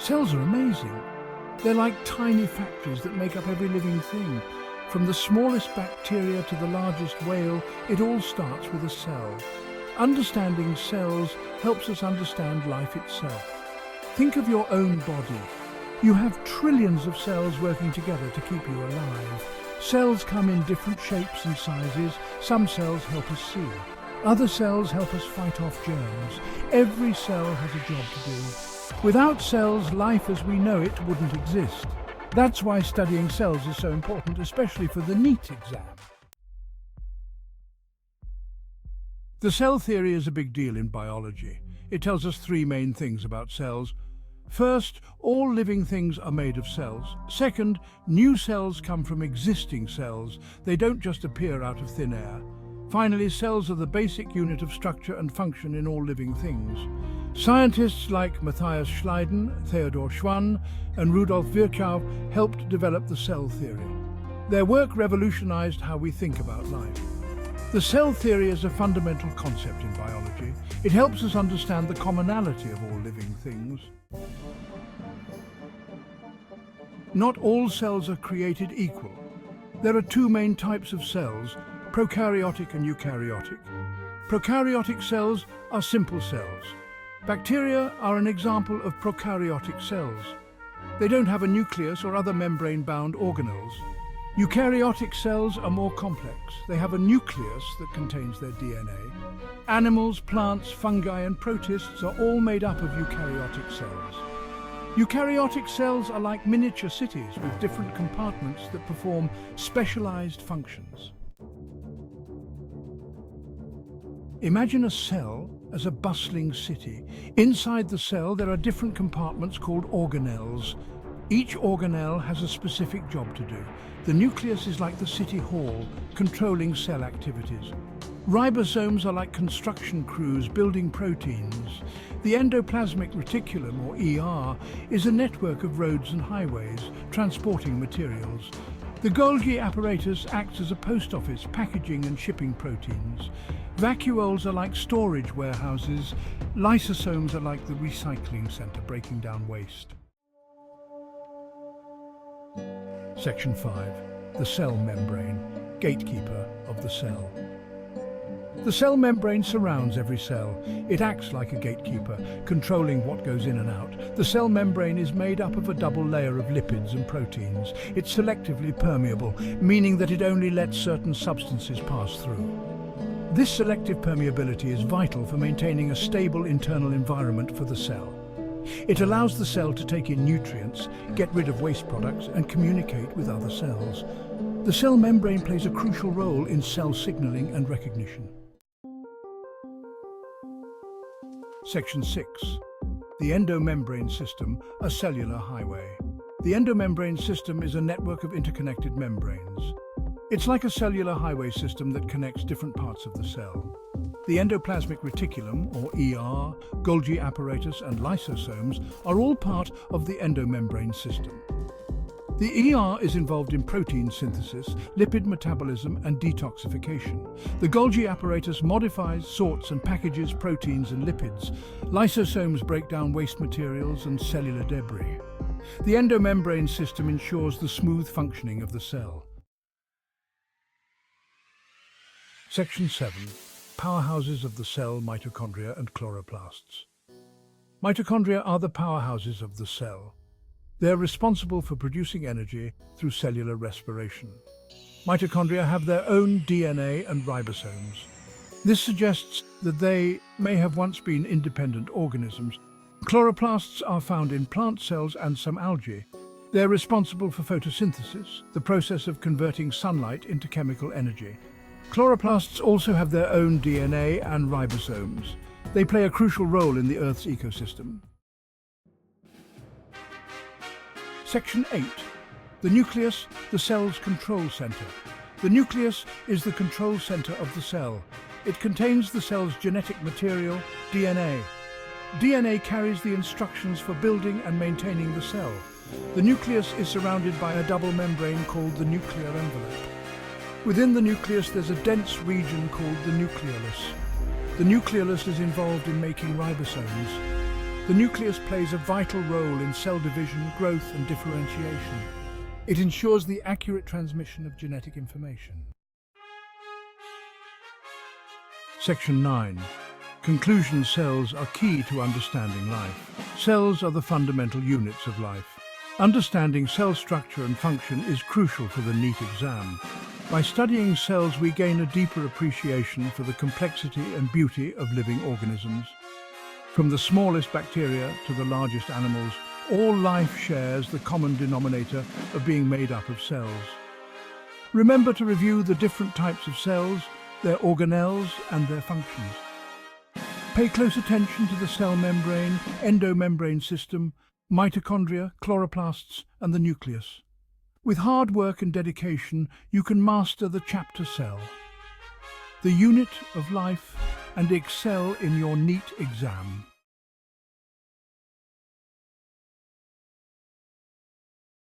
Cells are amazing. They're like tiny factories that make up every living thing. From the smallest bacteria to the largest whale, it all starts with a cell. Understanding cells helps us understand life itself. Think of your own body. You have trillions of cells working together to keep you alive. Cells come in different shapes and sizes. Some cells help us see. Other cells help us fight off germs. Every cell has a job to do. Without cells, life as we know it wouldn't exist. That's why studying cells is so important, especially for the NEET exam. The cell theory is a big deal in biology. It tells us three main things about cells. First, all living things are made of cells. Second, new cells come from existing cells. They don't just appear out of thin air. Finally, cells are the basic unit of structure and function in all living things. Scientists like Matthias Schleiden, Theodor Schwann, and Rudolf Virchow helped develop the cell theory. Their work revolutionized how we think about life. The cell theory is a fundamental concept in biology. It helps us understand the commonality of all living things. Not all cells are created equal. There are two main types of cells, prokaryotic and eukaryotic. Prokaryotic cells are simple cells. Bacteria are an example of prokaryotic cells. They don't have a nucleus or other membrane-bound organelles. Eukaryotic cells are more complex. They have a nucleus that contains their DNA. Animals, plants, fungi and protists are all made up of eukaryotic cells. Eukaryotic cells are like miniature cities with different compartments that perform specialized functions. Imagine a cell as a bustling city. Inside the cell there are different compartments called organelles. Each organelle has a specific job to do. The nucleus is like the city hall, controlling cell activities. Ribosomes are like construction crews building proteins. The endoplasmic reticulum, or ER, is a network of roads and highways, transporting materials. The Golgi apparatus acts as a post office, packaging and shipping proteins. Vacuoles are like storage warehouses. Lysosomes are like the recycling center, breaking down waste. Section 5. The cell membrane, gatekeeper of the cell. The cell membrane surrounds every cell. It acts like a gatekeeper, controlling what goes in and out. The cell membrane is made up of a double layer of lipids and proteins. It's selectively permeable, meaning that it only lets certain substances pass through. This selective permeability is vital for maintaining a stable internal environment for the cell. It allows the cell to take in nutrients, get rid of waste products, and communicate with other cells. The cell membrane plays a crucial role in cell signaling and recognition. Section 6. The endomembrane system, a cellular highway. The endomembrane system is a network of interconnected membranes. It's like a cellular highway system that connects different parts of the cell. The endoplasmic reticulum, or ER, Golgi apparatus and lysosomes are all part of the endomembrane system. The ER is involved in protein synthesis, lipid metabolism and detoxification. The Golgi apparatus modifies, sorts and packages proteins and lipids. Lysosomes break down waste materials and cellular debris. The endomembrane system ensures the smooth functioning of the cell. Section 7. Powerhouses of the cell, mitochondria and chloroplasts. Mitochondria are the powerhouses of the cell. They're responsible for producing energy through cellular respiration. Mitochondria have their own DNA and ribosomes. This suggests that they may have once been independent organisms. Chloroplasts are found in plant cells and some algae. They're responsible for photosynthesis, the process of converting sunlight into chemical energy. Chloroplasts also have their own DNA and ribosomes. They play a crucial role in the Earth's ecosystem. Section 8. The nucleus, the cell's control center. The nucleus is the control center of the cell. It contains the cell's genetic material, DNA. DNA carries the instructions for building and maintaining the cell. The nucleus is surrounded by a double membrane called the nuclear envelope. Within the nucleus there's a dense region called the nucleolus. The nucleolus is involved in making ribosomes. The nucleus plays a vital role in cell division, growth and differentiation. It ensures the accurate transmission of genetic information. Section 9. Conclusion: cells are key to understanding life. Cells are the fundamental units of life. Understanding cell structure and function is crucial for the NEET exam. By studying cells, we gain a deeper appreciation for the complexity and beauty of living organisms. From the smallest bacteria to the largest animals, all life shares the common denominator of being made up of cells. Remember to review the different types of cells, their organelles and their functions. Pay close attention to the cell membrane, endomembrane system, mitochondria, chloroplasts and the nucleus. With hard work and dedication, you can master the chapter cell, the unit of life, and excel in your NEET exam.